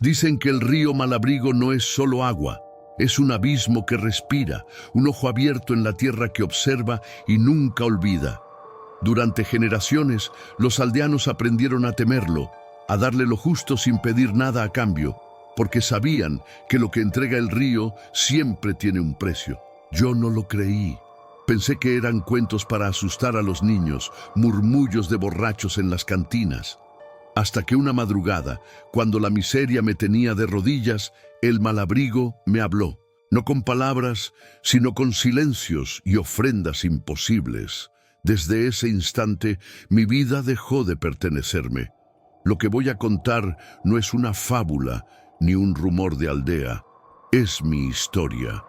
Dicen que el río Malabrigo no es solo agua, es un abismo que respira, un ojo abierto en la tierra que observa y nunca olvida. Durante generaciones, los aldeanos aprendieron a temerlo, a darle lo justo sin pedir nada a cambio, porque sabían que lo que entrega el río siempre tiene un precio. Yo no lo creí. Pensé que eran cuentos para asustar a los niños, murmullos de borrachos en las cantinas. Hasta que una madrugada, cuando la miseria me tenía de rodillas, el Malabrigo me habló, no con palabras, sino con silencios y ofrendas imposibles. Desde ese instante, mi vida dejó de pertenecerme. Lo que voy a contar no es una fábula ni un rumor de aldea, es mi historia.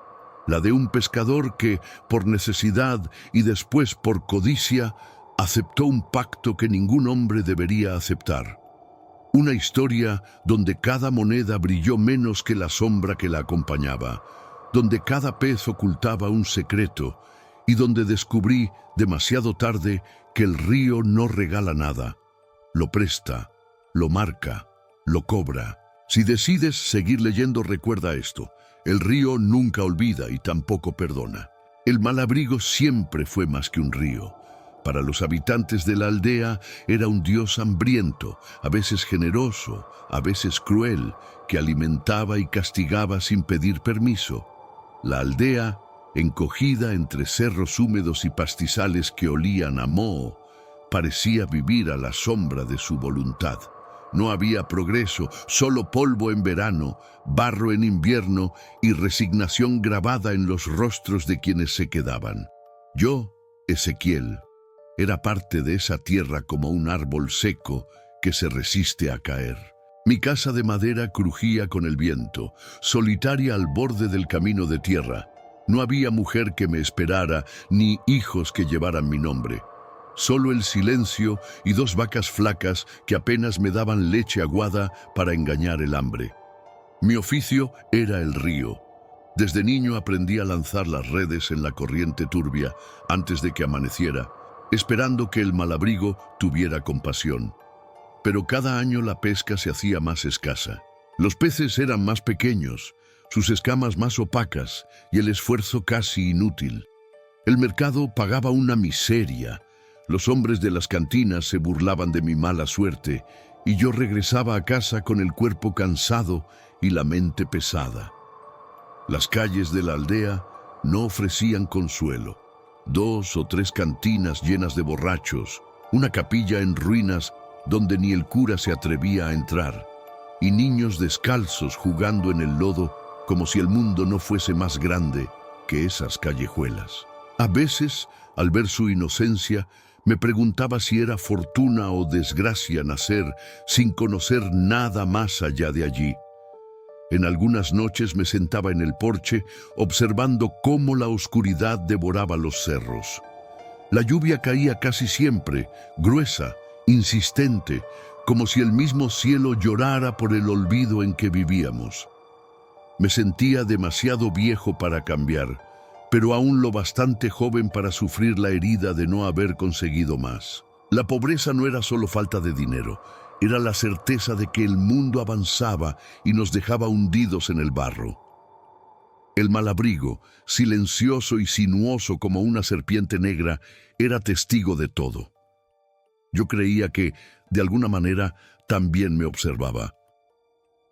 La de un pescador que, por necesidad y después por codicia, aceptó un pacto que ningún hombre debería aceptar. Una historia donde cada moneda brilló menos que la sombra que la acompañaba, donde cada pez ocultaba un secreto y donde descubrí, demasiado tarde, que el río no regala nada. Lo presta, lo marca, lo cobra. Si decides seguir leyendo, recuerda esto. El río nunca olvida y tampoco perdona. El Malabrigo siempre fue más que un río. Para los habitantes de la aldea era un dios hambriento, a veces generoso, a veces cruel, que alimentaba y castigaba sin pedir permiso. La aldea, encogida entre cerros húmedos y pastizales que olían a moho, parecía vivir a la sombra de su voluntad. No había progreso, solo polvo en verano, barro en invierno y resignación grabada en los rostros de quienes se quedaban. Yo, Ezequiel, era parte de esa tierra como un árbol seco que se resiste a caer. Mi casa de madera crujía con el viento, solitaria al borde del camino de tierra. No había mujer que me esperara, ni hijos que llevaran mi nombre. Solo el silencio y dos vacas flacas que apenas me daban leche aguada para engañar el hambre. Mi oficio era el río. Desde niño aprendí a lanzar las redes en la corriente turbia antes de que amaneciera, esperando que el Malabrigo tuviera compasión. Pero cada año la pesca se hacía más escasa. Los peces eran más pequeños, sus escamas más opacas y el esfuerzo casi inútil. El mercado pagaba una miseria. Los hombres de las cantinas se burlaban de mi mala suerte y yo regresaba a casa con el cuerpo cansado y la mente pesada. Las calles de la aldea no ofrecían consuelo. 2 o 3 cantinas llenas de borrachos, una capilla en ruinas donde ni el cura se atrevía a entrar, y niños descalzos jugando en el lodo como si el mundo no fuese más grande que esas callejuelas. A veces, al ver su inocencia, me preguntaba si era fortuna o desgracia nacer sin conocer nada más allá de allí. En algunas noches me sentaba en el porche observando cómo la oscuridad devoraba los cerros. La lluvia caía casi siempre, gruesa, insistente, como si el mismo cielo llorara por el olvido en que vivíamos. Me sentía demasiado viejo para cambiar, pero aún lo bastante joven para sufrir la herida de no haber conseguido más. La pobreza no era solo falta de dinero, era la certeza de que el mundo avanzaba y nos dejaba hundidos en el barro. El Malabrigo, silencioso y sinuoso como una serpiente negra, era testigo de todo. Yo creía que, de alguna manera, también me observaba.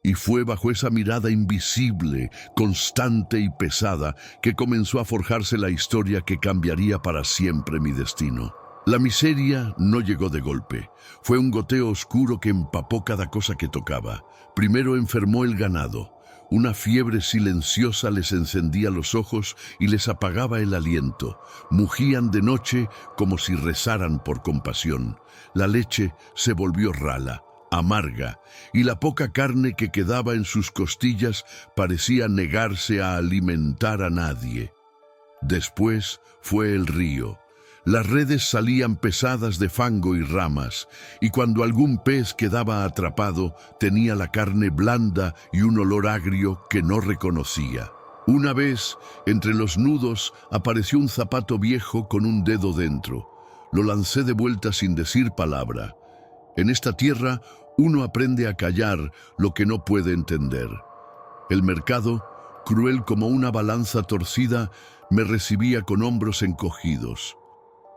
Y fue bajo esa mirada invisible, constante y pesada, que comenzó a forjarse la historia que cambiaría para siempre mi destino. La miseria no llegó de golpe. Fue un goteo oscuro que empapó cada cosa que tocaba. Primero enfermó el ganado. Una fiebre silenciosa les encendía los ojos y les apagaba el aliento. Mugían de noche como si rezaran por compasión. La leche se volvió rala, amarga, y la poca carne que quedaba en sus costillas parecía negarse a alimentar a nadie. Después fue el río. Las redes salían pesadas de fango y ramas, y cuando algún pez quedaba atrapado, tenía la carne blanda y un olor agrio que no reconocía. Una vez, entre los nudos, apareció un zapato viejo con un dedo dentro. Lo lancé de vuelta sin decir palabra. En esta tierra, Uno aprende a callar lo que no puede entender. El mercado, cruel como una balanza torcida, me recibía con hombros encogidos.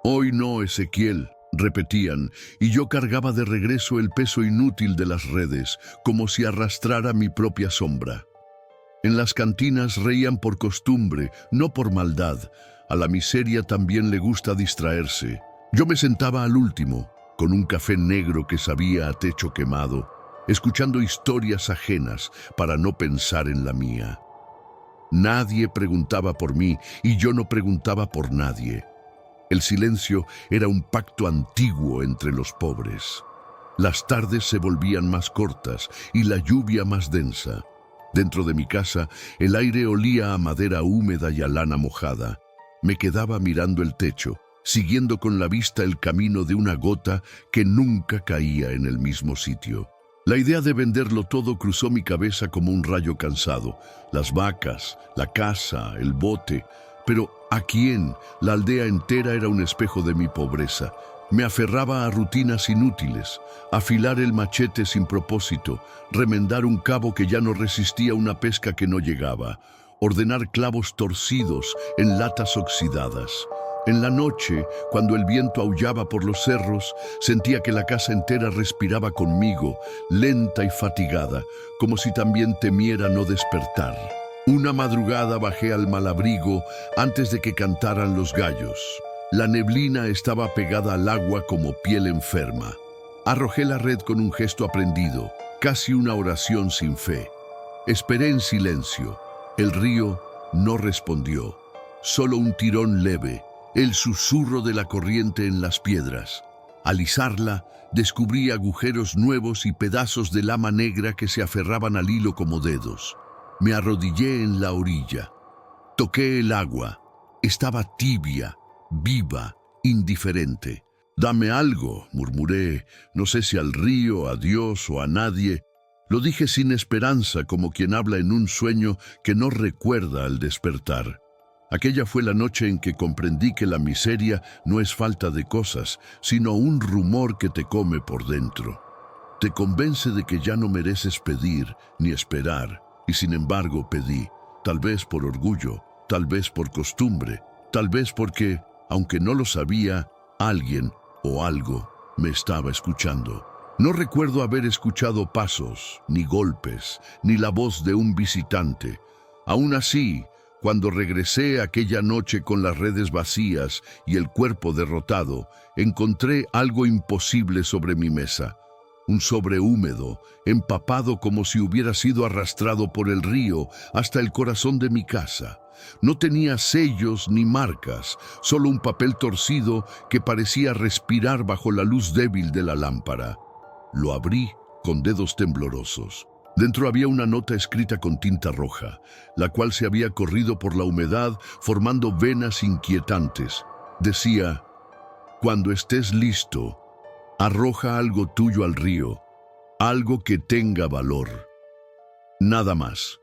«Hoy no, Ezequiel», repetían, y yo cargaba de regreso el peso inútil de las redes, como si arrastrara mi propia sombra. En las cantinas reían por costumbre, no por maldad. A la miseria también le gusta distraerse. Yo me sentaba al último, con un café negro que sabía a techo quemado, escuchando historias ajenas para no pensar en la mía. Nadie preguntaba por mí y yo no preguntaba por nadie. El silencio era un pacto antiguo entre los pobres. Las tardes se volvían más cortas y la lluvia más densa. Dentro de mi casa, el aire olía a madera húmeda y a lana mojada. Me quedaba mirando el techo, siguiendo con la vista el camino de una gota que nunca caía en el mismo sitio. La idea de venderlo todo cruzó mi cabeza como un rayo cansado. Las vacas, la casa, el bote. Pero ¿a quién? La aldea entera era un espejo de mi pobreza. Me aferraba a rutinas inútiles, afilar el machete sin propósito, remendar un cabo que ya no resistía una pesca que no llegaba, ordenar clavos torcidos en latas oxidadas. En la noche, cuando el viento aullaba por los cerros, sentía que la casa entera respiraba conmigo, lenta y fatigada, como si también temiera no despertar. Una madrugada bajé al Malabrigo antes de que cantaran los gallos. La neblina estaba pegada al agua como piel enferma. Arrojé la red con un gesto aprendido, casi una oración sin fe. Esperé en silencio. El río no respondió, solo un tirón leve, el susurro de la corriente en las piedras. Al izarla, descubrí agujeros nuevos y pedazos de lama negra que se aferraban al hilo como dedos. Me arrodillé en la orilla. Toqué el agua. Estaba tibia, viva, indiferente. «Dame algo», murmuré, no sé si al río, a Dios o a nadie. Lo dije sin esperanza, como quien habla en un sueño que no recuerda al despertar. Aquella fue la noche en que comprendí que la miseria no es falta de cosas, sino un rumor que te come por dentro. Te convence de que ya no mereces pedir ni esperar, y sin embargo pedí, tal vez por orgullo, tal vez por costumbre, tal vez porque, aunque no lo sabía, alguien o algo me estaba escuchando. No recuerdo haber escuchado pasos, ni golpes, ni la voz de un visitante. Aún así, cuando regresé aquella noche con las redes vacías y el cuerpo derrotado, encontré algo imposible sobre mi mesa. Un sobre húmedo, empapado como si hubiera sido arrastrado por el río hasta el corazón de mi casa. No tenía sellos ni marcas, solo un papel torcido que parecía respirar bajo la luz débil de la lámpara. Lo abrí con dedos temblorosos. Dentro había una nota escrita con tinta roja, la cual se había corrido por la humedad formando venas inquietantes. Decía: «Cuando estés listo, arroja algo tuyo al río, algo que tenga valor». Nada más.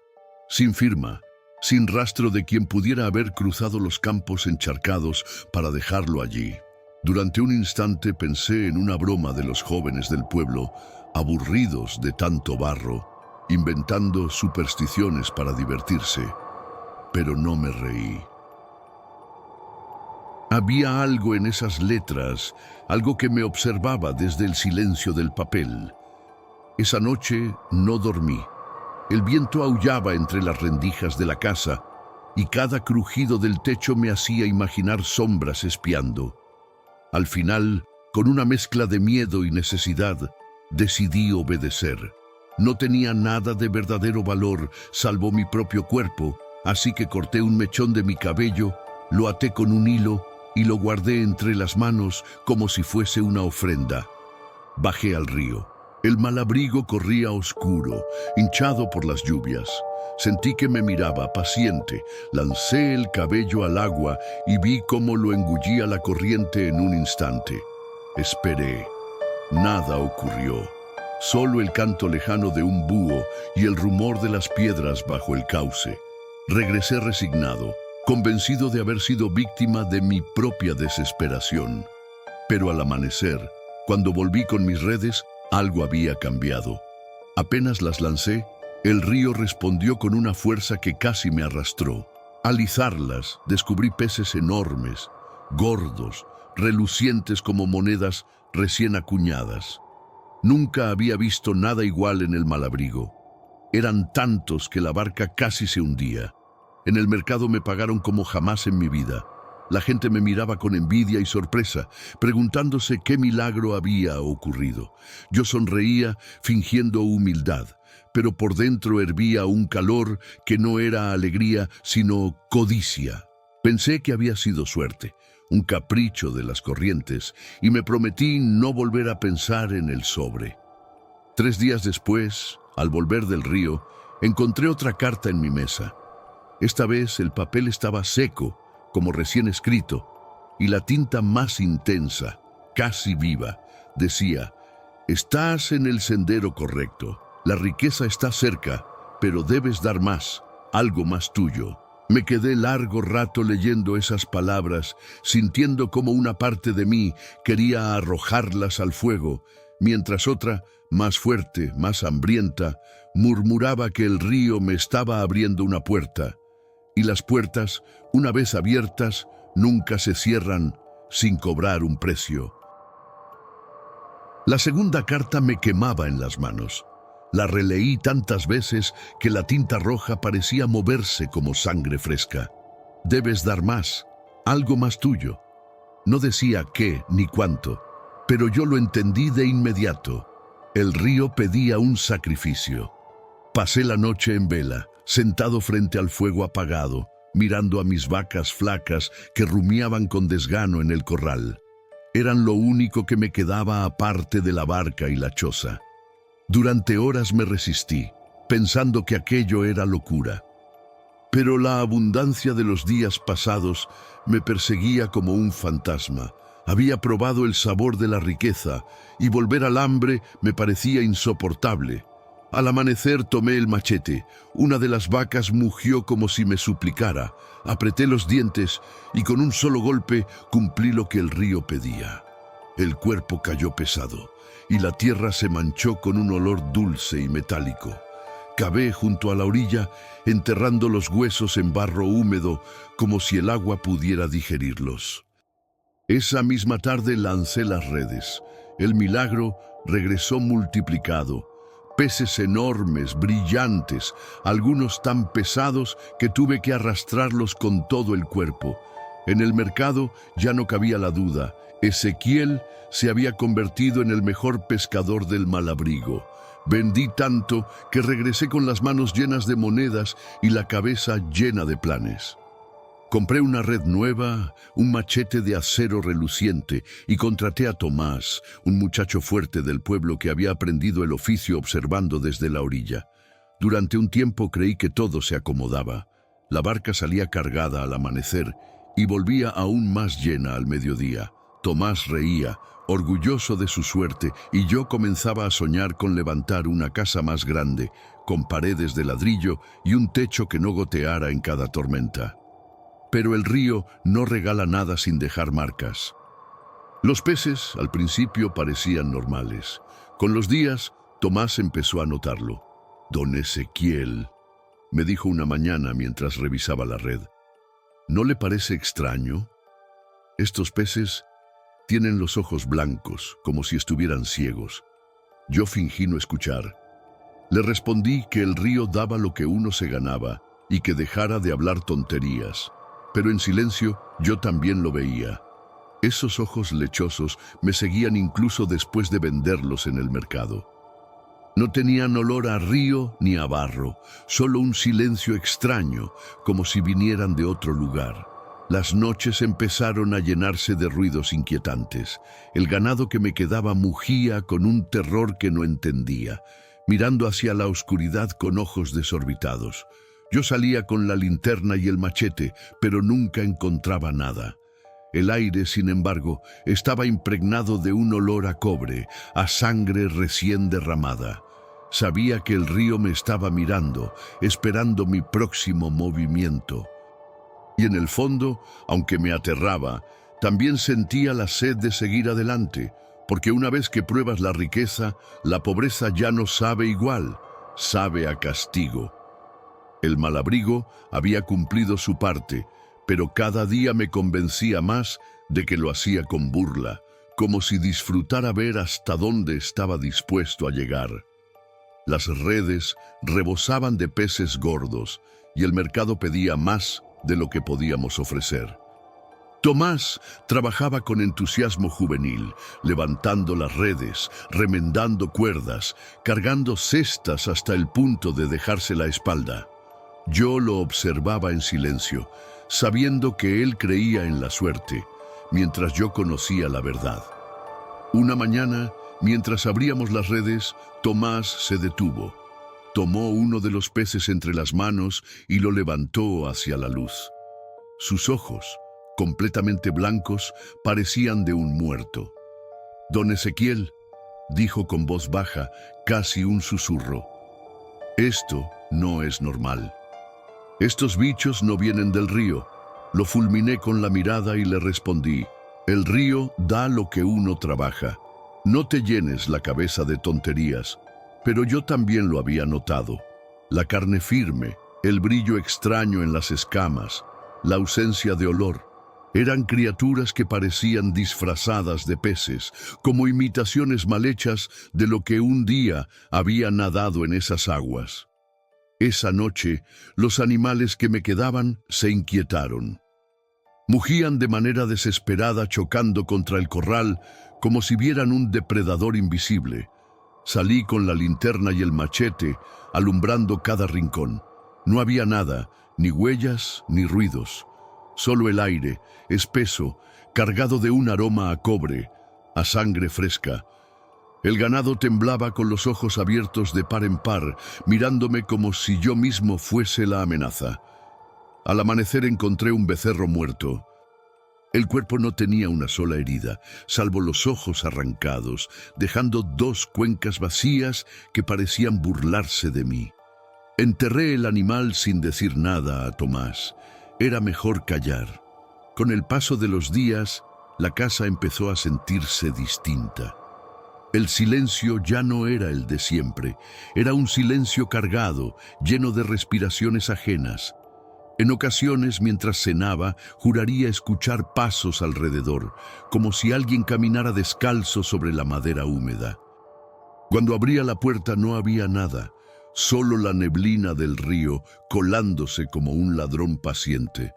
Sin firma, sin rastro de quien pudiera haber cruzado los campos encharcados para dejarlo allí. Durante un instante pensé en una broma de los jóvenes del pueblo, aburridos de tanto barro, inventando supersticiones para divertirse, pero no me reí. Había algo en esas letras, algo que me observaba desde el silencio del papel. Esa noche no dormí. El viento aullaba entre las rendijas de la casa y cada crujido del techo me hacía imaginar sombras espiando. Al final, con una mezcla de miedo y necesidad, decidí obedecer. No tenía nada de verdadero valor, salvo mi propio cuerpo, así que corté un mechón de mi cabello, lo até con un hilo y lo guardé entre las manos como si fuese una ofrenda. Bajé al río. El Malabrigo corría oscuro, hinchado por las lluvias. Sentí que me miraba, paciente. Lancé el cabello al agua y vi cómo lo engullía la corriente en un instante. Esperé. Nada ocurrió. Solo el canto lejano de un búho y el rumor de las piedras bajo el cauce. Regresé resignado, convencido de haber sido víctima de mi propia desesperación. Pero al amanecer, cuando volví con mis redes, Algo había cambiado. Apenas las lancé, el río respondió con una fuerza que casi me arrastró. Al izarlas, descubrí peces enormes, gordos, relucientes como monedas recién acuñadas. Nunca había visto nada igual en el Malabrigo. Eran tantos que la barca casi se hundía. En el mercado me pagaron como jamás en mi vida. La gente me miraba con envidia y sorpresa, preguntándose qué milagro había ocurrido. Yo sonreía, fingiendo humildad, pero por dentro hervía un calor que no era alegría, sino codicia. Pensé que había sido suerte, un capricho de las corrientes, y me prometí no volver a pensar en el sobre. 3 días después, al volver del río, encontré otra carta en mi mesa. Esta vez el papel estaba seco, como recién escrito, y la tinta más intensa, casi viva, decía: «Estás en el sendero correcto. La riqueza está cerca, pero debes dar más, algo más tuyo». Me quedé largo rato leyendo esas palabras, sintiendo como una parte de mí quería arrojarlas al fuego, mientras otra, más fuerte, más hambrienta, murmuraba que el río me estaba abriendo una puerta. Y las puertas, una vez abiertas, nunca se cierran sin cobrar un precio. La segunda carta me quemaba en las manos. La releí tantas veces que la tinta roja parecía moverse como sangre fresca. Debes dar más, algo más tuyo. No decía qué ni cuánto, pero yo lo entendí de inmediato. El río pedía un sacrificio. Pasé la noche en vela, sentado frente al fuego apagado, mirando a mis vacas flacas que rumiaban con desgano en el corral. Eran lo único que me quedaba aparte de la barca y la choza. Durante horas me resistí, pensando que aquello era locura. Pero la abundancia de los días pasados me perseguía como un fantasma. Había probado el sabor de la riqueza y volver al hambre me parecía insoportable. Al amanecer tomé el machete. Una de las vacas mugió como si me suplicara. Apreté los dientes y con un solo golpe cumplí lo que el río pedía. El cuerpo cayó pesado y la tierra se manchó con un olor dulce y metálico. Cavé junto a la orilla, enterrando los huesos en barro húmedo como si el agua pudiera digerirlos. Esa misma tarde lancé las redes. El milagro regresó multiplicado. Peces enormes, brillantes, algunos tan pesados que tuve que arrastrarlos con todo el cuerpo. En el mercado ya no cabía la duda. Ezequiel se había convertido en el mejor pescador del Malabrigo. Vendí tanto que regresé con las manos llenas de monedas y la cabeza llena de planes. Compré una red nueva, un machete de acero reluciente y contraté a Tomás, un muchacho fuerte del pueblo que había aprendido el oficio observando desde la orilla. Durante un tiempo creí que todo se acomodaba. La barca salía cargada al amanecer y volvía aún más llena al mediodía. Tomás reía, orgulloso de su suerte, y yo comenzaba a soñar con levantar una casa más grande, con paredes de ladrillo y un techo que no goteara en cada tormenta. Pero el río no regala nada sin dejar marcas. Los peces al principio parecían normales. Con los días, Tomás empezó a notarlo. «Don Ezequiel», me dijo una mañana mientras revisaba la red, «¿no le parece extraño? Estos peces tienen los ojos blancos, como si estuvieran ciegos». Yo fingí no escuchar. Le respondí que el río daba lo que uno se ganaba y que dejara de hablar tonterías. Pero en silencio yo también lo veía. Esos ojos lechosos me seguían incluso después de venderlos en el mercado. No tenían olor a río ni a barro, solo un silencio extraño, como si vinieran de otro lugar. Las noches empezaron a llenarse de ruidos inquietantes. El ganado que me quedaba mugía con un terror que no entendía, mirando hacia la oscuridad con ojos desorbitados. Yo salía con la linterna y el machete, pero nunca encontraba nada. El aire, sin embargo, estaba impregnado de un olor a cobre, a sangre recién derramada. Sabía que el río me estaba mirando, esperando mi próximo movimiento. Y en el fondo, aunque me aterraba, también sentía la sed de seguir adelante, porque una vez que pruebas la riqueza, la pobreza ya no sabe igual, sabe a castigo. El Malabrigo había cumplido su parte, pero cada día me convencía más de que lo hacía con burla, como si disfrutara ver hasta dónde estaba dispuesto a llegar. Las redes rebosaban de peces gordos y el mercado pedía más de lo que podíamos ofrecer. Tomás trabajaba con entusiasmo juvenil, levantando las redes, remendando cuerdas, cargando cestas hasta el punto de dejarse la espalda. Yo lo observaba en silencio, sabiendo que él creía en la suerte, mientras yo conocía la verdad. Una mañana, mientras abríamos las redes, Tomás se detuvo. Tomó uno de los peces entre las manos y lo levantó hacia la luz. Sus ojos, completamente blancos, parecían de un muerto. «Don Ezequiel», dijo con voz baja, casi un susurro, «esto no es normal. Estos bichos no vienen del río». Lo fulminé con la mirada y le respondí, «El río da lo que uno trabaja. No te llenes la cabeza de tonterías». Pero yo también lo había notado. La carne firme, el brillo extraño en las escamas, la ausencia de olor. Eran criaturas que parecían disfrazadas de peces, como imitaciones mal hechas de lo que un día había nadado en esas aguas. Esa noche, los animales que me quedaban se inquietaron. Mugían de manera desesperada chocando contra el corral, como si vieran un depredador invisible. Salí con la linterna y el machete, alumbrando cada rincón. No había nada, ni huellas ni ruidos. Solo el aire, espeso, cargado de un aroma a cobre, a sangre fresca. El ganado temblaba con los ojos abiertos de par en par, mirándome como si yo mismo fuese la amenaza. Al amanecer encontré un becerro muerto. El cuerpo no tenía una sola herida, salvo los ojos arrancados, dejando 2 cuencas vacías que parecían burlarse de mí. Enterré el animal sin decir nada a Tomás. Era mejor callar. Con el paso de los días, la casa empezó a sentirse distinta. El silencio ya no era el de siempre, era un silencio cargado, lleno de respiraciones ajenas. En ocasiones, mientras cenaba, juraría escuchar pasos alrededor, como si alguien caminara descalzo sobre la madera húmeda. Cuando abría la puerta no había nada, solo la neblina del río colándose como un ladrón paciente.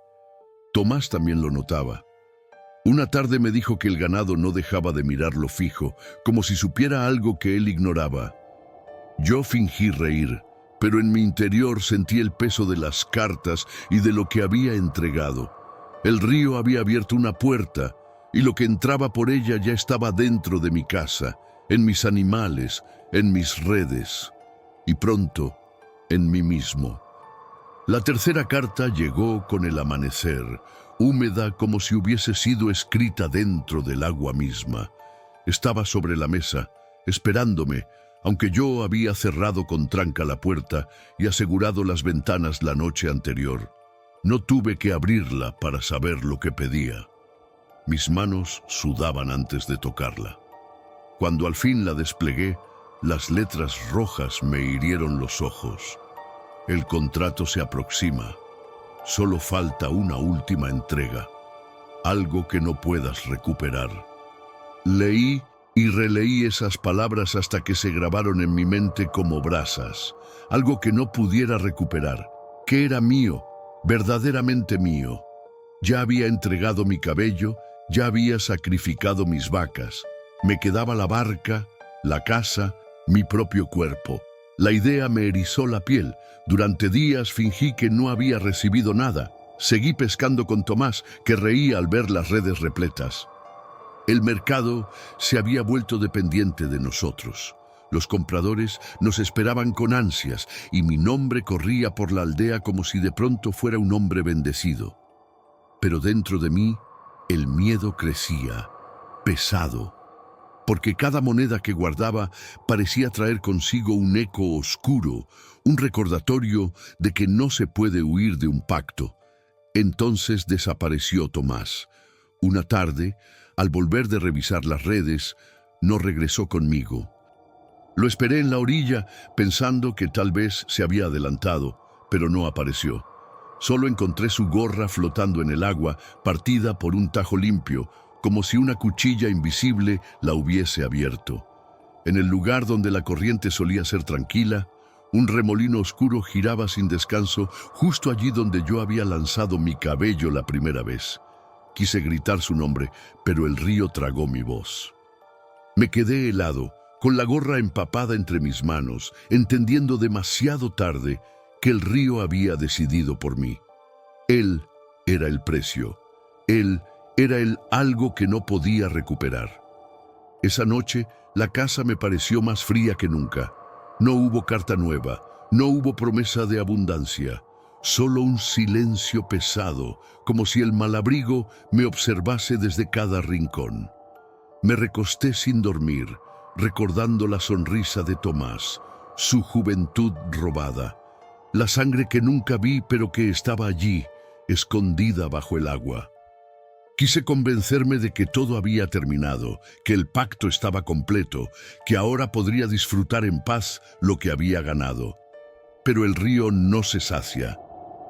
Tomás también lo notaba. Una tarde me dijo que el ganado no dejaba de mirarlo fijo, como si supiera algo que él ignoraba. Yo fingí reír, pero en mi interior sentí el peso de las cartas y de lo que había entregado. El río había abierto una puerta, y lo que entraba por ella ya estaba dentro de mi casa, en mis animales, en mis redes, y pronto, en mí mismo. La tercera carta llegó con el amanecer, húmeda como si hubiese sido escrita dentro del agua misma. Estaba sobre la mesa, esperándome, aunque yo había cerrado con tranca la puerta y asegurado las ventanas la noche anterior. No tuve que abrirla para saber lo que pedía. Mis manos sudaban antes de tocarla. Cuando al fin la desplegué, las letras rojas me hirieron los ojos. El contrato se aproxima. Solo falta una última entrega. Algo que no puedas recuperar. Leí y releí esas palabras hasta que se grabaron en mi mente como brasas. Algo que no pudiera recuperar. Que era mío, verdaderamente mío. Ya había entregado mi cabello, ya había sacrificado mis vacas. Me quedaba la barca, la casa, mi propio cuerpo. La idea me erizó la piel. Durante días fingí que no había recibido nada. Seguí pescando con Tomás, que reía al ver las redes repletas. El mercado se había vuelto dependiente de nosotros. Los compradores nos esperaban con ansias y mi nombre corría por la aldea como si de pronto fuera un hombre bendecido. Pero dentro de mí, el miedo crecía, pesado, porque cada moneda que guardaba parecía traer consigo un eco oscuro, un recordatorio de que no se puede huir de un pacto. Entonces desapareció Tomás. Una tarde, al volver de revisar las redes, no regresó conmigo. Lo esperé en la orilla, pensando que tal vez se había adelantado, pero no apareció. Solo encontré su gorra flotando en el agua, partida por un tajo limpio, como si una cuchilla invisible la hubiese abierto. En el lugar donde la corriente solía ser tranquila, un remolino oscuro giraba sin descanso justo allí donde yo había lanzado mi cabello la primera vez. Quise gritar su nombre, pero el río tragó mi voz. Me quedé helado, con la gorra empapada entre mis manos, entendiendo demasiado tarde que el río había decidido por mí. Él era el precio. Él era el algo que no podía recuperar. Esa noche, la casa me pareció más fría que nunca. No hubo carta nueva, no hubo promesa de abundancia, solo un silencio pesado, como si el malabrigo me observase desde cada rincón. Me recosté sin dormir, recordando la sonrisa de Tomás, su juventud robada, la sangre que nunca vi pero que estaba allí, escondida bajo el agua. Quise convencerme de que todo había terminado, que el pacto estaba completo, que ahora podría disfrutar en paz lo que había ganado. Pero el río no se sacia.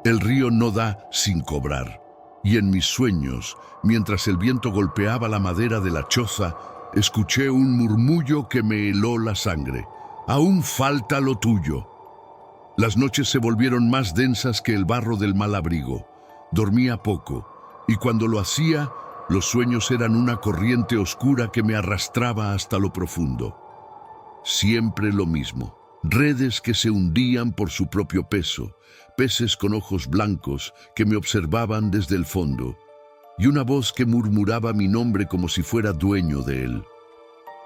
El río no da sin cobrar. Y en mis sueños, mientras el viento golpeaba la madera de la choza, escuché un murmullo que me heló la sangre. «Aún falta lo tuyo». Las noches se volvieron más densas que el barro del malabrigo. Dormía poco. Y cuando lo hacía, los sueños eran una corriente oscura que me arrastraba hasta lo profundo. Siempre lo mismo, redes que se hundían por su propio peso, peces con ojos blancos que me observaban desde el fondo, y una voz que murmuraba mi nombre como si fuera dueño de él.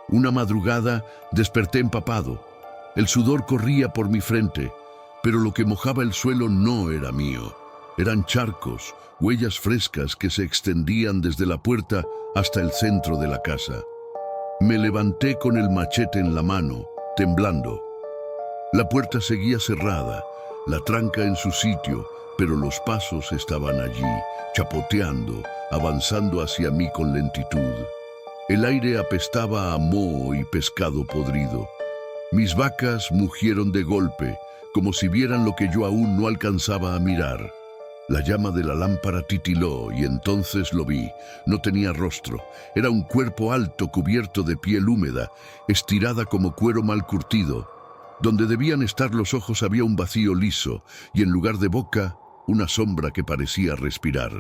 Una madrugada desperté empapado. El sudor corría por mi frente, pero lo que mojaba el suelo no era mío. Eran charcos, huellas frescas que se extendían desde la puerta hasta el centro de la casa. Me levanté con el machete en la mano, temblando. La puerta seguía cerrada, la tranca en su sitio, pero los pasos estaban allí, chapoteando, avanzando hacia mí con lentitud. El aire apestaba a moho y pescado podrido. Mis vacas mugieron de golpe, como si vieran lo que yo aún no alcanzaba a mirar. La llama de la lámpara titiló y entonces lo vi. No tenía rostro. Era un cuerpo alto cubierto de piel húmeda, estirada como cuero mal curtido. Donde debían estar los ojos había un vacío liso y en lugar de boca, una sombra que parecía respirar.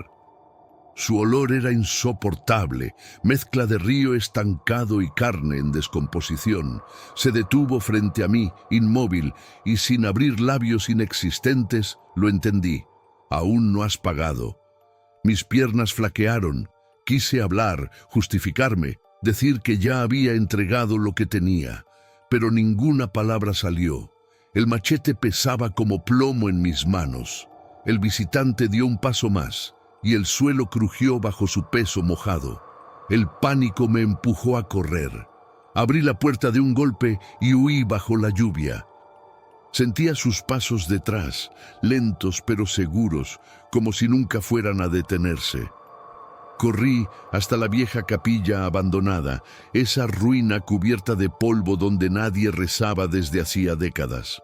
Su olor era insoportable, mezcla de río estancado y carne en descomposición. Se detuvo frente a mí, inmóvil, y sin abrir labios inexistentes, lo entendí. Aún no has pagado. Mis piernas flaquearon. Quise hablar, justificarme, decir que ya había entregado lo que tenía, pero ninguna palabra salió. El machete pesaba como plomo en mis manos. El visitante dio un paso más, y el suelo crujió bajo su peso mojado. El pánico me empujó a correr. Abrí la puerta de un golpe y huí bajo la lluvia. Sentía sus pasos detrás, lentos pero seguros, como si nunca fueran a detenerse. Corrí hasta la vieja capilla abandonada, esa ruina cubierta de polvo donde nadie rezaba desde hacía décadas.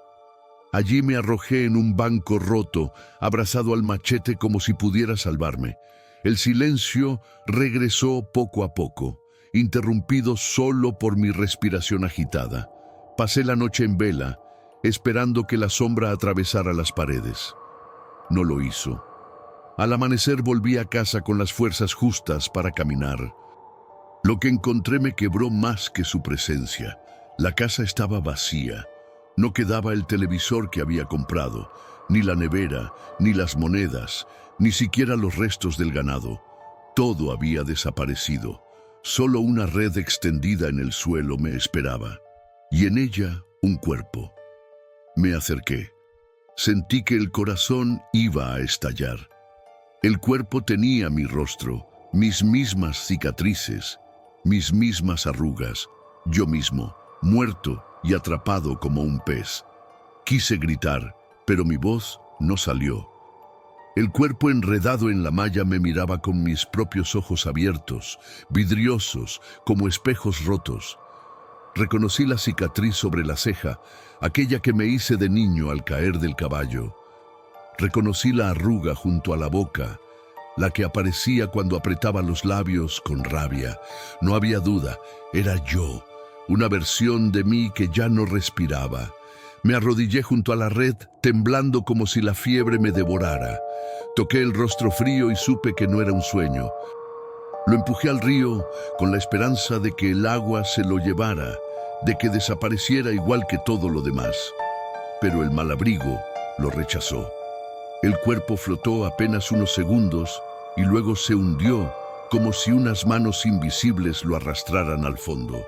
Allí me arrojé en un banco roto, abrazado al machete como si pudiera salvarme. El silencio regresó poco a poco, interrumpido solo por mi respiración agitada. Pasé la noche en vela, esperando que la sombra atravesara las paredes. No lo hizo. Al amanecer volví a casa con las fuerzas justas para caminar. Lo que encontré me quebró más que su presencia. La casa estaba vacía. No quedaba el televisor que había comprado, ni la nevera, ni las monedas, ni siquiera los restos del ganado. Todo había desaparecido. Solo una red extendida en el suelo me esperaba, y en ella un cuerpo. Me acerqué. Sentí que el corazón iba a estallar. El cuerpo tenía mi rostro, mis mismas cicatrices, mis mismas arrugas, yo mismo, muerto y atrapado como un pez. Quise gritar, pero mi voz no salió. El cuerpo enredado en la malla me miraba con mis propios ojos abiertos, vidriosos, como espejos rotos. Reconocí la cicatriz sobre la ceja, aquella que me hice de niño al caer del caballo. Reconocí la arruga junto a la boca, la que aparecía cuando apretaba los labios con rabia. No había duda, era yo, una versión de mí que ya no respiraba. Me arrodillé junto a la red, temblando como si la fiebre me devorara. Toqué el rostro frío y supe que no era un sueño. Lo empujé al río con la esperanza de que el agua se lo llevara, de que desapareciera igual que todo lo demás. Pero el malabrigo lo rechazó. El cuerpo flotó apenas unos segundos y luego se hundió como si unas manos invisibles lo arrastraran al fondo.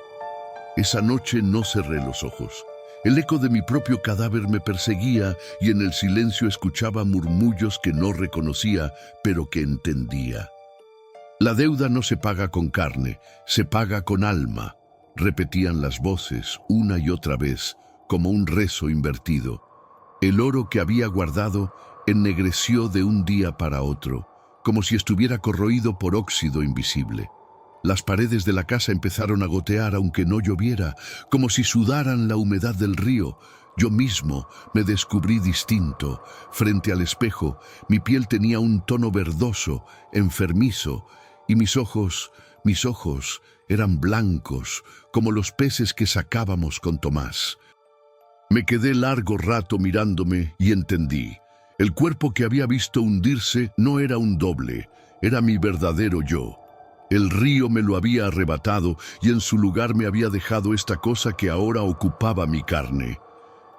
Esa noche no cerré los ojos. El eco de mi propio cadáver me perseguía y en el silencio escuchaba murmullos que no reconocía, pero que entendía. La deuda no se paga con carne, se paga con alma, repetían las voces una y otra vez, como un rezo invertido. El oro que había guardado ennegreció de un día para otro, como si estuviera corroído por óxido invisible. Las paredes de la casa empezaron a gotear aunque no lloviera, como si sudaran la humedad del río. Yo mismo me descubrí distinto. Frente al espejo, mi piel tenía un tono verdoso, enfermizo, y mis ojos eran blancos, como los peces que sacábamos con Tomás. Me quedé largo rato mirándome y entendí. El cuerpo que había visto hundirse no era un doble, era mi verdadero yo. El río me lo había arrebatado y en su lugar me había dejado esta cosa que ahora ocupaba mi carne.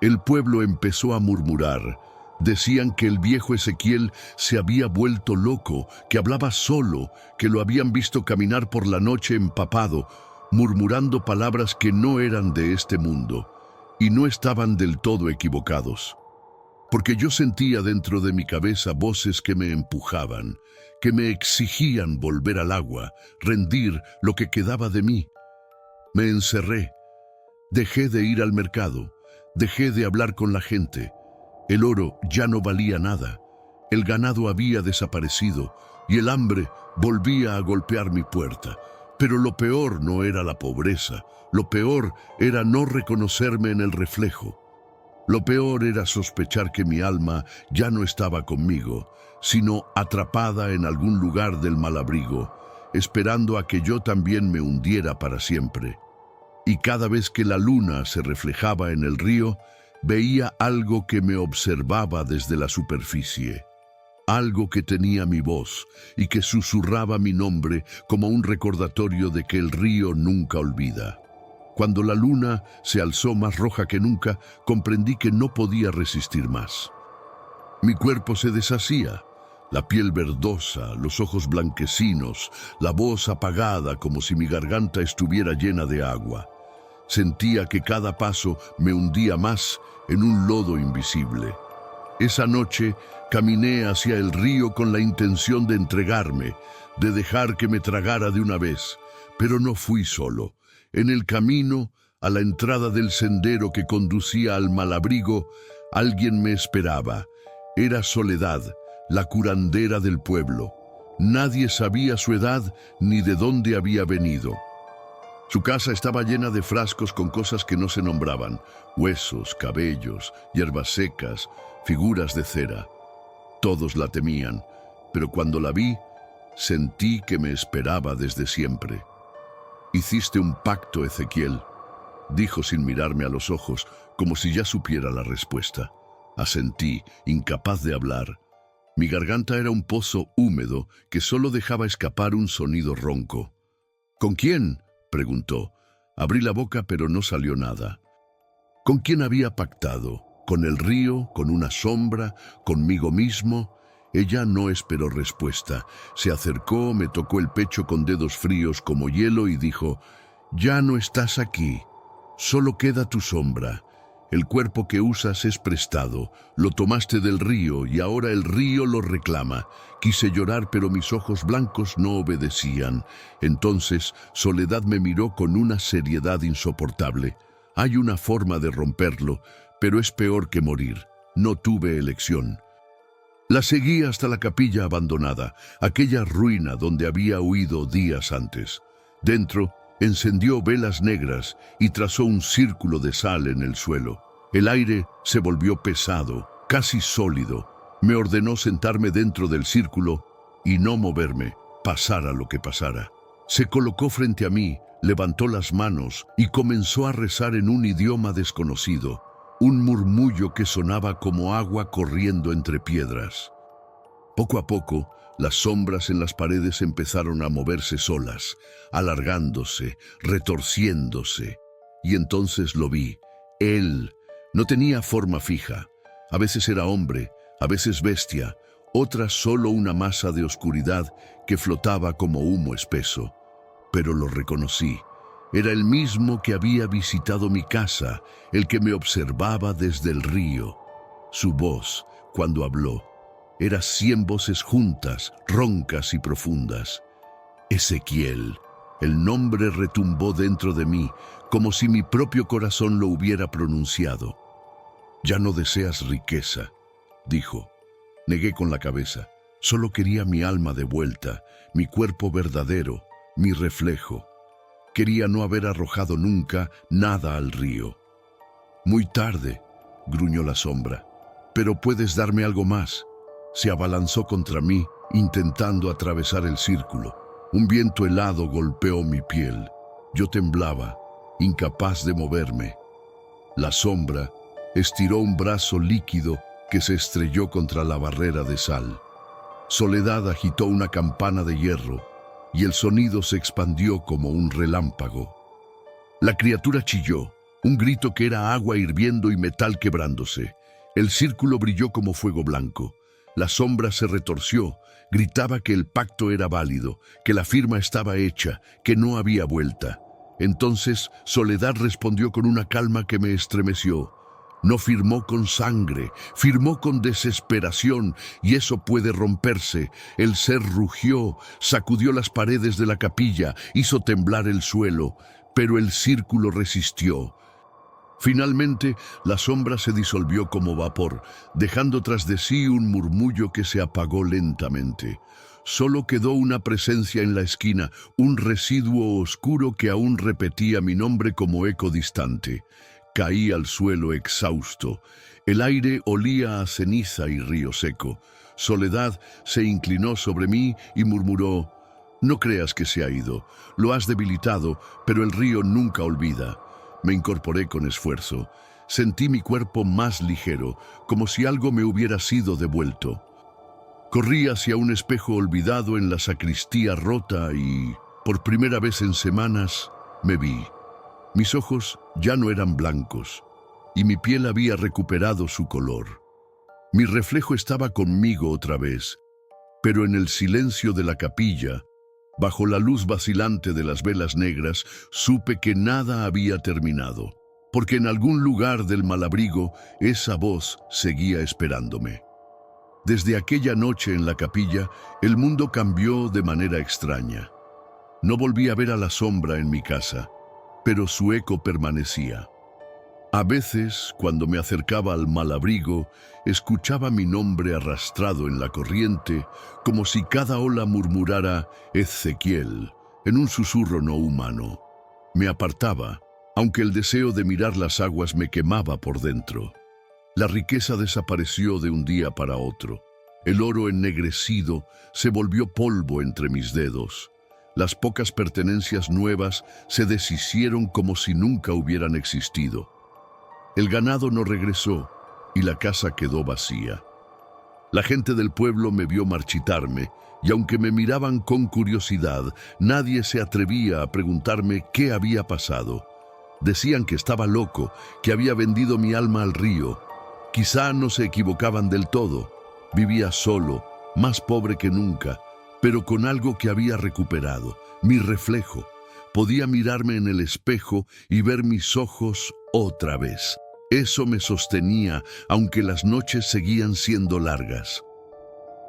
El pueblo empezó a murmurar. Decían que el viejo Ezequiel se había vuelto loco, que hablaba solo, que lo habían visto caminar por la noche empapado, murmurando palabras que no eran de este mundo, y no estaban del todo equivocados. Porque yo sentía dentro de mi cabeza voces que me empujaban, que me exigían volver al agua, rendir lo que quedaba de mí. Me encerré, dejé de ir al mercado, dejé de hablar con la gente. El oro ya no valía nada, el ganado había desaparecido y el hambre volvía a golpear mi puerta. Pero lo peor no era la pobreza, lo peor era no reconocerme en el reflejo. Lo peor era sospechar que mi alma ya no estaba conmigo, sino atrapada en algún lugar del malabrigo, esperando a que yo también me hundiera para siempre. Y cada vez que la luna se reflejaba en el río, veía algo que me observaba desde la superficie. Algo que tenía mi voz y que susurraba mi nombre como un recordatorio de que el río nunca olvida. Cuando la luna se alzó más roja que nunca, comprendí que no podía resistir más. Mi cuerpo se deshacía, la piel verdosa, los ojos blanquecinos, la voz apagada como si mi garganta estuviera llena de agua. Sentía que cada paso me hundía más en un lodo invisible. Esa noche caminé hacia el río con la intención de entregarme, de dejar que me tragara de una vez, pero no fui solo. En el camino, a la entrada del sendero que conducía al malabrigo, alguien me esperaba. Era Soledad, la curandera del pueblo. Nadie sabía su edad ni de dónde había venido. Su casa estaba llena de frascos con cosas que no se nombraban: huesos, cabellos, hierbas secas, figuras de cera. Todos la temían, pero cuando la vi, sentí que me esperaba desde siempre. «Hiciste un pacto, Ezequiel», dijo sin mirarme a los ojos, como si ya supiera la respuesta. Asentí, incapaz de hablar. Mi garganta era un pozo húmedo que solo dejaba escapar un sonido ronco. «¿Con quién?», preguntó. Abrí la boca, pero no salió nada. ¿Con quién había pactado? ¿Con el río? ¿Con una sombra? ¿Conmigo mismo? Ella no esperó respuesta. Se acercó, me tocó el pecho con dedos fríos como hielo y dijo: «Ya no estás aquí. Solo queda tu sombra. El cuerpo que usas es prestado. Lo tomaste del río y ahora el río lo reclama». Quise llorar, pero mis ojos blancos no obedecían. Entonces Soledad me miró con una seriedad insoportable. «Hay una forma de romperlo, pero es peor que morir. No tuve elección». La seguí hasta la capilla abandonada, aquella ruina donde había huido días antes. Dentro Encendió velas negras y trazó un círculo de sal en el suelo. El aire se volvió pesado, casi sólido. Me ordenó sentarme dentro del círculo y no moverme, pasara lo que pasara. Se colocó frente a mí, levantó las manos y comenzó a rezar en un idioma desconocido, un murmullo que sonaba como agua corriendo entre piedras. Poco a poco, las sombras en las paredes empezaron a moverse solas, alargándose, retorciéndose. Y entonces lo vi. Él no tenía forma fija. A veces era hombre, a veces bestia, otras solo una masa de oscuridad que flotaba como humo espeso. Pero lo reconocí. Era el mismo que había visitado mi casa, el que me observaba desde el río. Su voz, cuando habló, era 100 voces juntas, roncas y profundas. Ezequiel. El nombre retumbó dentro de mí, como si mi propio corazón lo hubiera pronunciado. «Ya no deseas riqueza», dijo. Negué con la cabeza. Solo quería mi alma de vuelta, mi cuerpo verdadero, mi reflejo. Quería no haber arrojado nunca nada al río. «Muy tarde», gruñó la sombra. «Pero puedes darme algo más». Se abalanzó contra mí, intentando atravesar el círculo. Un viento helado golpeó mi piel. Yo temblaba, incapaz de moverme. La sombra estiró un brazo líquido que se estrelló contra la barrera de sal. Soledad agitó una campana de hierro y el sonido se expandió como un relámpago. La criatura chilló, un grito que era agua hirviendo y metal quebrándose. El círculo brilló como fuego blanco. La sombra se retorció, gritaba que el pacto era válido, que la firma estaba hecha, que no había vuelta. Entonces Soledad respondió con una calma que me estremeció. No firmó con sangre, firmó con desesperación, y eso puede romperse. El ser rugió, sacudió las paredes de la capilla, hizo temblar el suelo, pero el círculo resistió. Finalmente, la sombra se disolvió como vapor, dejando tras de sí un murmullo que se apagó lentamente. Solo quedó una presencia en la esquina, un residuo oscuro que aún repetía mi nombre como eco distante. Caí al suelo exhausto. El aire olía a ceniza y río seco. Soledad se inclinó sobre mí y murmuró: «No creas que se ha ido. Lo has debilitado, pero el río nunca olvida». Me incorporé con esfuerzo. Sentí mi cuerpo más ligero, como si algo me hubiera sido devuelto. Corrí hacia un espejo olvidado en la sacristía rota y, por primera vez en semanas, me vi. Mis ojos ya no eran blancos, y mi piel había recuperado su color. Mi reflejo estaba conmigo otra vez, pero en el silencio de la capilla, bajo la luz vacilante de las velas negras, supe que nada había terminado, porque en algún lugar del Malabrigo esa voz seguía esperándome. Desde aquella noche en la capilla, el mundo cambió de manera extraña. No volví a ver a la sombra en mi casa, pero su eco permanecía. A veces, cuando me acercaba al Malabrigo, escuchaba mi nombre arrastrado en la corriente, como si cada ola murmurara «Ezequiel», en un susurro no humano. Me apartaba, aunque el deseo de mirar las aguas me quemaba por dentro. La riqueza desapareció de un día para otro. El oro ennegrecido se volvió polvo entre mis dedos. Las pocas pertenencias nuevas se deshicieron como si nunca hubieran existido. El ganado no regresó y la casa quedó vacía. La gente del pueblo me vio marchitarme y aunque me miraban con curiosidad, nadie se atrevía a preguntarme qué había pasado. Decían que estaba loco, que había vendido mi alma al río. Quizá no se equivocaban del todo. Vivía solo, más pobre que nunca, pero con algo que había recuperado, mi reflejo. Podía mirarme en el espejo y ver mis ojos otra vez. Eso me sostenía, aunque las noches seguían siendo largas.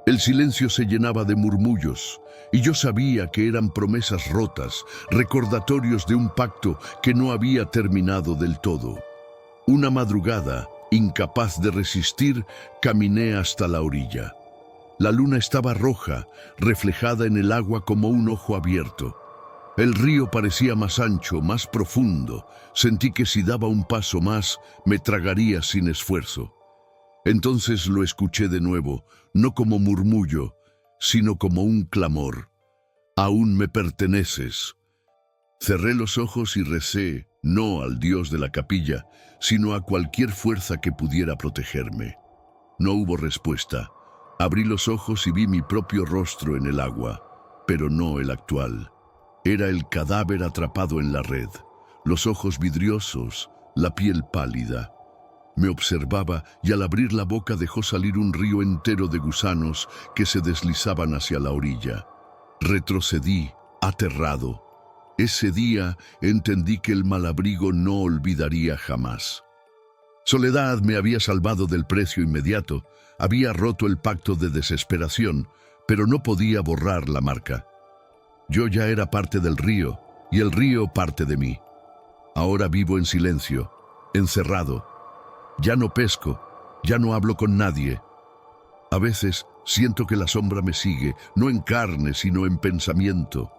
El silencio se llenaba de murmullos, y yo sabía que eran promesas rotas, recordatorios de un pacto que no había terminado del todo. Una madrugada, incapaz de resistir, caminé hasta la orilla. La luna estaba roja, reflejada en el agua como un ojo abierto. El río parecía más ancho, más profundo. Sentí que si daba un paso más, me tragaría sin esfuerzo. Entonces lo escuché de nuevo, no como murmullo, sino como un clamor. Aún me perteneces. Cerré los ojos y recé, no al Dios de la capilla, sino a cualquier fuerza que pudiera protegerme. No hubo respuesta. Abrí los ojos y vi mi propio rostro en el agua, pero no el actual. Era el cadáver atrapado en la red, los ojos vidriosos, la piel pálida. Me observaba y al abrir la boca dejó salir un río entero de gusanos que se deslizaban hacia la orilla. Retrocedí, aterrado. Ese día entendí que el Malabrigo no olvidaría jamás. Soledad me había salvado del precio inmediato, había roto el pacto de desesperación, pero no podía borrar la marca. Yo ya era parte del río, y el río parte de mí. Ahora vivo en silencio, encerrado. Ya no pesco, ya no hablo con nadie. A veces siento que la sombra me sigue, no en carne, sino en pensamiento.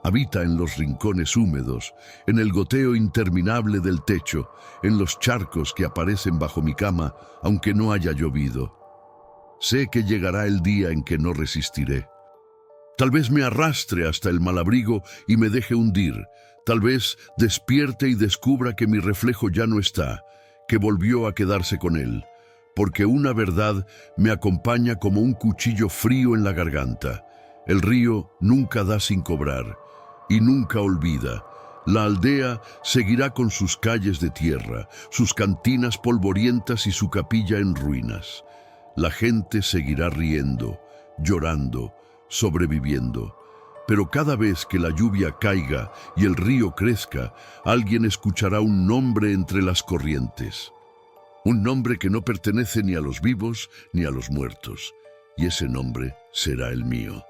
Habita en los rincones húmedos, en el goteo interminable del techo, en los charcos que aparecen bajo mi cama, aunque no haya llovido. Sé que llegará el día en que no resistiré. Tal vez me arrastre hasta el Malabrigo y me deje hundir. Tal vez despierte y descubra que mi reflejo ya no está, que volvió a quedarse con él, porque una verdad me acompaña como un cuchillo frío en la garganta. El río nunca da sin cobrar y nunca olvida. La aldea seguirá con sus calles de tierra, sus cantinas polvorientas y su capilla en ruinas. La gente seguirá riendo, llorando, sobreviviendo. Pero cada vez que la lluvia caiga y el río crezca, alguien escuchará un nombre entre las corrientes. Un nombre que no pertenece ni a los vivos ni a los muertos. Y ese nombre será el mío.